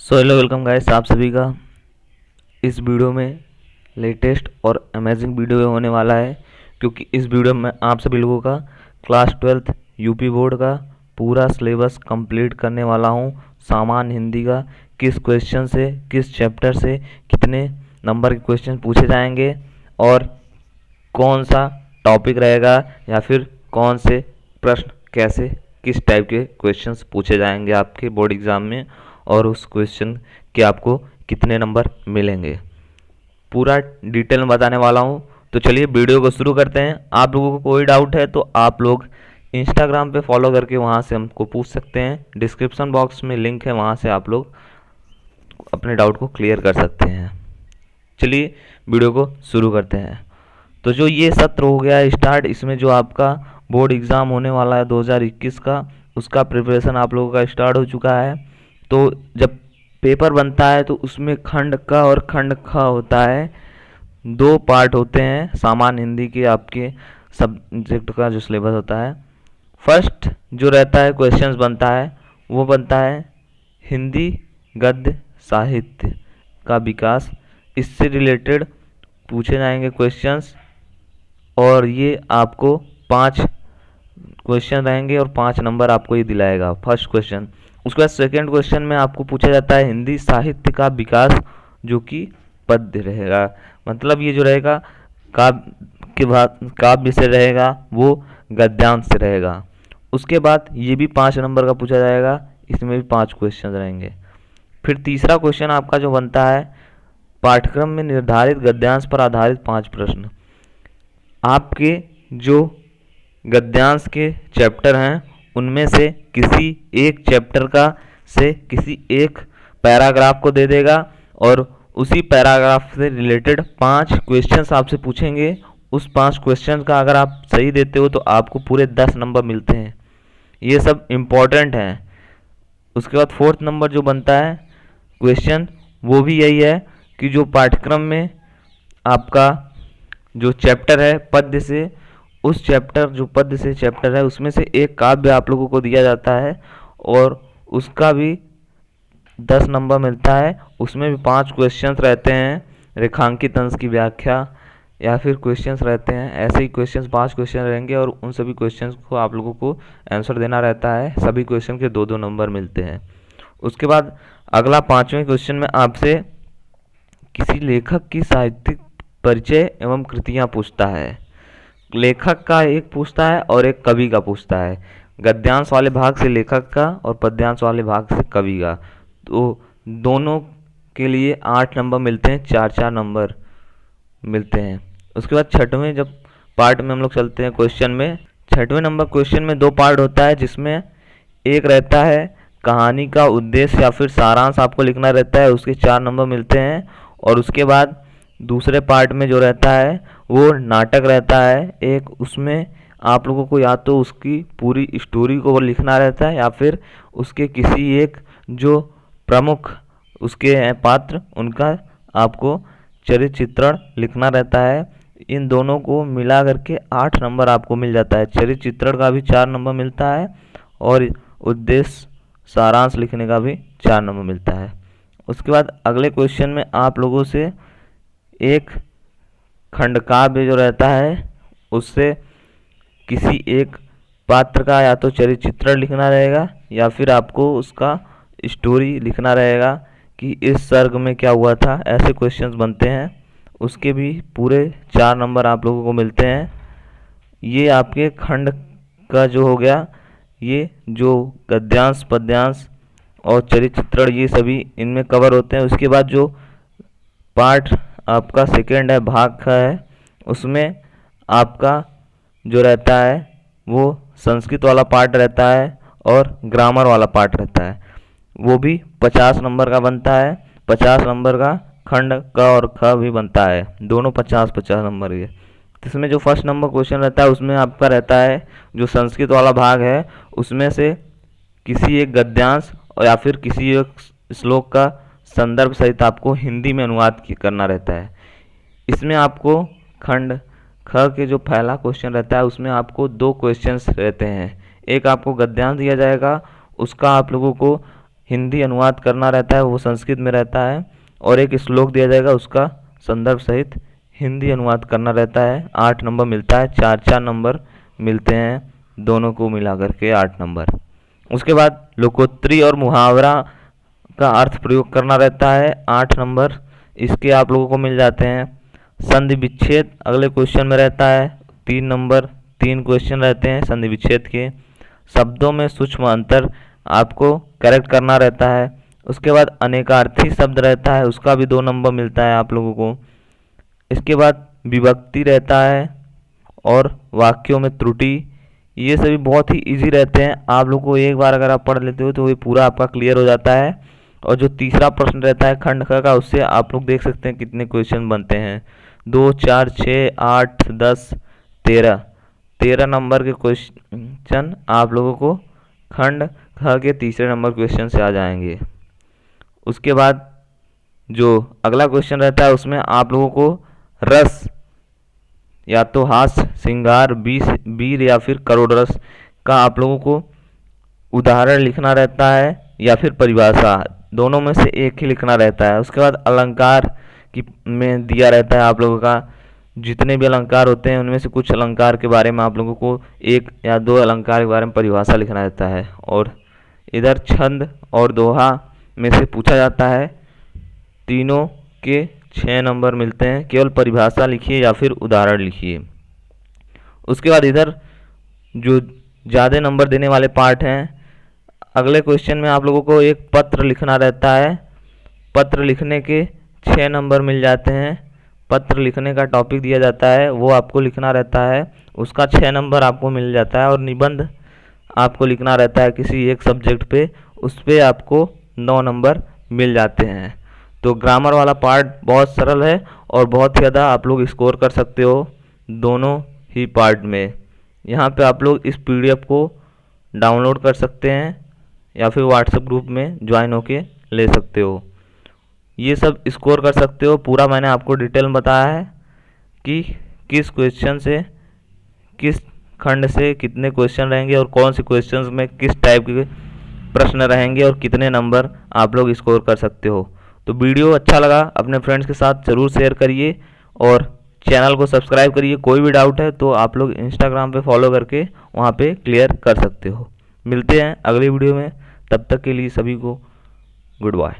So hello welcome guys, आप सभी का इस वीडियो में लेटेस्ट और अमेजिंग वीडियो होने वाला है। क्योंकि इस वीडियो में आप सभी लोगों का क्लास 12th यूपी बोर्ड का पूरा सिलेबस कंप्लीट करने वाला हूं। सामान्य हिंदी का किस क्वेश्चन से, किस चैप्टर से कितने नंबर के क्वेश्चन पूछे जाएंगे और कौन सा टॉपिक रहेगा या फिर कौन से प्रश्न कैसे किस टाइप के क्वेश्चंस पूछे जाएंगे आपके बोर्ड एग्ज़ाम में और उस क्वेश्चन के आपको कितने नंबर मिलेंगे, पूरा डिटेल में बताने वाला हूँ। तो चलिए वीडियो को शुरू करते हैं। आप लोगों को कोई डाउट है तो आप लोग इंस्टाग्राम पे फॉलो करके वहाँ से हमको पूछ सकते हैं। डिस्क्रिप्शन बॉक्स में लिंक है, वहाँ से आप लोग अपने डाउट को क्लियर कर सकते हैं। चलिए वीडियो को शुरू करते हैं। तो जो ये सत्र हो गया स्टार्ट, इसमें जो आपका बोर्ड एग्ज़ाम होने वाला है 2021 का, उसका प्रिपरेशन आप लोगों का स्टार्ट हो चुका है। तो जब पेपर बनता है तो उसमें खंड क और खंड ख होता है, दो पार्ट होते हैं सामान्य हिंदी के आपके सब्जेक्ट का जो सिलेबस होता है। फर्स्ट जो रहता है क्वेश्चंस बनता है वो बनता है हिंदी गद्य साहित्य का विकास, इससे रिलेटेड पूछे जाएंगे क्वेश्चंस और ये आपको 5 क्वेश्चन रहेंगे और 5 नंबर आपको ये दिलाएगा फर्स्ट क्वेश्चन। उसके बाद सेकेंड क्वेश्चन में आपको पूछा जाता है हिंदी साहित्य का विकास, जो कि पद्य रहेगा। मतलब ये जो रहेगा काव्य के बाद काव्य से रहेगा, वो गद्यांश से रहेगा। उसके बाद ये भी 5 नंबर का पूछा जाएगा, इसमें भी 5 क्वेश्चन रहेंगे। फिर तीसरा क्वेश्चन आपका जो बनता है पाठ्यक्रम में निर्धारित गद्यांश पर आधारित 5 प्रश्न। आपके जो गद्यांश के चैप्टर हैं उनमें से किसी एक चैप्टर का से किसी एक पैराग्राफ को दे देगा और उसी पैराग्राफ से रिलेटेड 5 क्वेश्चंस आपसे पूछेंगे। उस 5 क्वेश्चन का अगर आप सही देते हो तो आपको पूरे 10 नंबर मिलते हैं। ये सब इम्पॉर्टेंट हैं। उसके बाद फोर्थ नंबर जो बनता है क्वेश्चन, वो भी यही है कि जो पाठ्यक्रम में आपका जो चैप्टर है पद्य से, उस चैप्टर जो पद्य से चैप्टर है उसमें से एक काव्य आप लोगों को दिया जाता है और उसका भी 10 नंबर मिलता है। उसमें भी 5 क्वेश्चंस रहते हैं, रेखांकित अंश की व्याख्या या फिर क्वेश्चंस रहते हैं। ऐसे ही क्वेश्चंस 5 क्वेश्चन रहेंगे और उन सभी क्वेश्चंस को आप लोगों को आंसर देना रहता है। सभी क्वेश्चन के 2-2 नंबर मिलते हैं। उसके बाद अगला 5वें क्वेश्चन में आपसे किसी लेखक की साहित्यिक परिचय एवं कृतियाँ पूछता है। लेखक का एक पूछता है और एक कवि का पूछता है। गद्यांश वाले भाग से लेखक का और पद्यांश वाले भाग से कवि का। तो दोनों के लिए 8 नंबर मिलते हैं, 4-4 नंबर मिलते हैं। उसके बाद छठवें जब पार्ट में हम लोग चलते हैं क्वेश्चन में, छठवें नंबर क्वेश्चन में 2 पार्ट होता है, जिसमें एक रहता है कहानी का उद्देश्य या फिर सारांश आपको लिखना रहता है, उसके 4 नंबर मिलते हैं। और उसके बाद दूसरे पार्ट में जो रहता है वो नाटक रहता है एक, उसमें आप लोगों को या तो उसकी पूरी स्टोरी को लिखना रहता है या फिर उसके किसी एक जो प्रमुख उसके हैं पात्र उनका आपको चरित्र चित्रण लिखना रहता है। इन दोनों को मिला करके 8 नंबर आपको मिल जाता है। चरित्र चित्रण का भी 4 नंबर मिलता है और उद्देश्य सारांश लिखने का भी 4 नंबर मिलता है। उसके बाद अगले क्वेश्चन में आप लोगों से एक खंडकाव्य जो रहता है उससे किसी एक पात्र का या तो चरित्र चित्रण लिखना रहेगा या फिर आपको उसका स्टोरी लिखना रहेगा कि इस सर्ग में क्या हुआ था। ऐसे क्वेश्चंस बनते हैं, उसके भी पूरे 4 नंबर आप लोगों को मिलते हैं। ये आपके खंड का जो हो गया, ये जो गद्यांश पद्यांश और चरित्र चित्रण ये सभी इनमें कवर होते हैं। उसके बाद जो पार्ट आपका सेकेंड है भाग का है, उसमें आपका जो रहता है वो संस्कृत वाला पार्ट रहता है और ग्रामर वाला पार्ट रहता है। वो भी 50 नंबर का बनता है। 50 नंबर का खंड क और ख भी बनता है, दोनों 50-50 नंबर के। इसमें जो फर्स्ट नंबर क्वेश्चन रहता है उसमें आपका रहता है जो संस्कृत वाला भाग है उसमें से किसी एक गद्यांश और या फिर किसी एक श्लोक का संदर्भ सहित आपको हिंदी में अनुवाद करना रहता है। इसमें आपको खंड ख के जो पहला क्वेश्चन रहता है उसमें आपको 2 क्वेश्चंस रहते हैं। एक आपको गद्यांश दिया जाएगा, उसका आप लोगों को हिंदी अनुवाद करना रहता है, वो संस्कृत में रहता है, और एक श्लोक दिया जाएगा, उसका संदर्भ सहित हिंदी अनुवाद करना रहता है। 8 नंबर मिलता है, 4-4 नंबर मिलते हैं, दोनों को मिला करके 8 नंबर। उसके बाद लोकोत्तरी और मुहावरा का अर्थ प्रयोग करना रहता है, 8 नंबर इसके आप लोगों को मिल जाते हैं। संधि विच्छेद अगले क्वेश्चन में रहता है, 3 नंबर, 3 क्वेश्चन रहते हैं संधि विच्छेद के। शब्दों में सूक्ष्म अंतर आपको करेक्ट करना रहता है। उसके बाद अनेकार्थी शब्द रहता है, उसका भी 2 नंबर मिलता है आप लोगों को। इसके बाद विभक्ति रहता है और वाक्यों में त्रुटि, ये सभी बहुत ही इजी रहते हैं। आप लोग को एक बार अगर आप पढ़ लेते हो तो ये पूरा आपका क्लियर हो जाता है। और जो तीसरा प्रश्न रहता है खंड ख का, उससे आप लोग देख सकते हैं कितने क्वेश्चन बनते हैं, 2, 4, 6, 8, 10, 13 नंबर के क्वेश्चन आप लोगों को खंड ख के तीसरे नंबर क्वेश्चन से आ जाएंगे। उसके बाद जो अगला क्वेश्चन रहता है उसमें आप लोगों को रस या तो हास्य, श्रृंगार, वीर या फिर करोड़ रस का आप लोगों को उदाहरण लिखना रहता है या फिर परिभाषा, दोनों में से एक ही लिखना रहता है। उसके बाद अलंकार की में दिया रहता है आप लोगों का, जितने भी अलंकार होते हैं उनमें से कुछ अलंकार के बारे में आप लोगों को 1 या 2 अलंकार के बारे में परिभाषा लिखना रहता है। और इधर छंद और दोहा में से पूछा जाता है, तीनों के 6 नंबर मिलते हैं, केवल परिभाषा लिखिए या फिर उदाहरण लिखिए। उसके बाद इधर जो ज़्यादा नंबर देने वाले पार्ट हैं, अगले क्वेश्चन में आप लोगों को एक पत्र लिखना रहता है, पत्र लिखने के 6 नंबर मिल जाते हैं। पत्र लिखने का टॉपिक दिया जाता है, वो आपको लिखना रहता है, उसका 6 नंबर आपको मिल जाता है। और निबंध आपको लिखना रहता है किसी एक सब्जेक्ट पे, उस पर आपको 9 नंबर मिल जाते हैं। तो ग्रामर वाला पार्ट बहुत सरल है और बहुत ज़्यादा आप लोग स्कोर कर सकते हो दोनों ही पार्ट में। यहाँ पे आप लोग इस PDF को डाउनलोड कर सकते हैं या फिर व्हाट्सएप ग्रुप में ज्वाइन होके ले सकते हो, ये सब स्कोर कर सकते हो। पूरा मैंने आपको डिटेल में बताया है कि किस क्वेश्चन से, किस खंड से कितने क्वेश्चन रहेंगे और कौन से क्वेश्चंस में किस टाइप के प्रश्न रहेंगे और कितने नंबर आप लोग स्कोर कर सकते हो। तो वीडियो अच्छा लगा अपने फ्रेंड्स के साथ ज़रूर शेयर करिए और चैनल को सब्सक्राइब करिए। कोई भी डाउट है तो आप लोग इंस्टाग्राम पे फॉलो करके वहाँ पे क्लियर कर सकते हो। मिलते हैं अगली वीडियो में, तब तक के लिए सभी को गुड बाय।